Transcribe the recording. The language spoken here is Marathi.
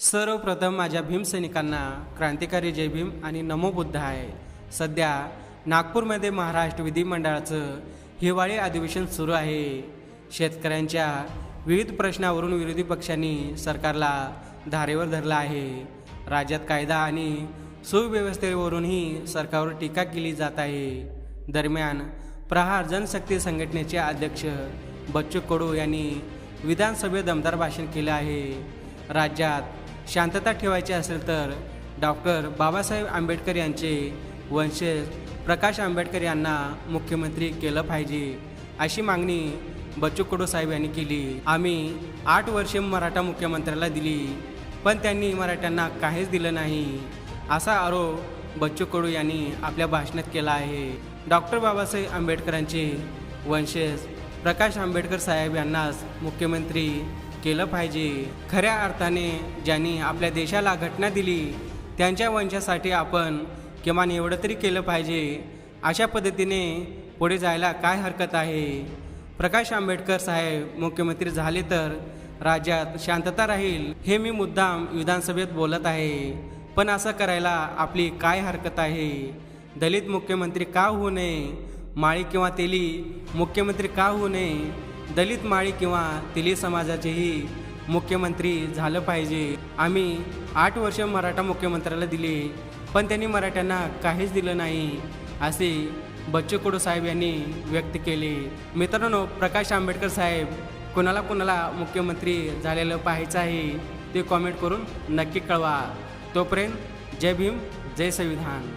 सर्वप्रथम माझ्या भीमसैनिकांना क्रांतिकारी जय भीम आणि नमो बुद्ध आहे. सध्या नागपूरमध्ये महाराष्ट्र विधिमंडळाचं हिवाळी अधिवेशन सुरू आहे. शेतकऱ्यांच्या विविध प्रश्नावरून विरोधी पक्षांनी सरकारला धारेवर धरलं आहे. राज्यात कायदा आणि सुव्यवस्थेवरूनही सरकारवर टीका केली जात आहे. दरम्यान प्रहार जनशक्ती संघटनेचे अध्यक्ष बच्चू कडू यांनी विधानसभेत दमदार भाषण केलं आहे. राज्यात शांतता ठेवायची असेल तर डॉक्टर बाबासाहेब आंबेडकर यांचे वंशज प्रकाश आंबेडकर यांना मुख्यमंत्री केलं पाहिजे, अशी मागणी बच्चू कडू साहेब यांनी केली. आम्ही 8 वर्षे मराठा मुख्यमंत्र्याला दिली, पण त्यांनी मराठ्यांना काहीच दिलं नाही, असा आरोप बच्चू कडू यांनी आपल्या भाषणात केला आहे. डॉक्टर बाबासाहेब आंबेडकरांचे वंशज प्रकाश आंबेडकर साहेब यांनाच मुख्यमंत्री केलं पाहिजे. खऱ्या अर्थाने ज्यांनी आपल्या देशाला घटना दिली त्यांच्या वंशासाठी आपण किमान एवढं तरी केलं पाहिजे. अशा पद्धतीने पुढे जायला काय हरकत आहे. प्रकाश आंबेडकर साहेब मुख्यमंत्री झाले तर राज्यात शांतता राहील, हे मी मुद्दाम विधानसभेत बोलत आहे. पण असं करायला आपली काय हरकत आहे. दलित मुख्यमंत्री का होऊ नये, माळी किंवा तेली मुख्यमंत्री का होऊ नये. दलित, माळी किंवा तेली समाजाचेही मुख्यमंत्री झालं पाहिजे. आम्ही 8 वर्ष मराठा मुख्यमंत्र्याला दिले, पण त्यांनी मराठ्यांना काहीच दिलं नाही, असे बच्चू कडू साहेब यांनी व्यक्त केले. मित्रांनो, प्रकाश आंबेडकर साहेब कोणाला मुख्यमंत्री झालेलं पाहायचं आहे ते कॉमेंट करून नक्की कळवा. तोपर्यंत जय भीम, जय संविधान.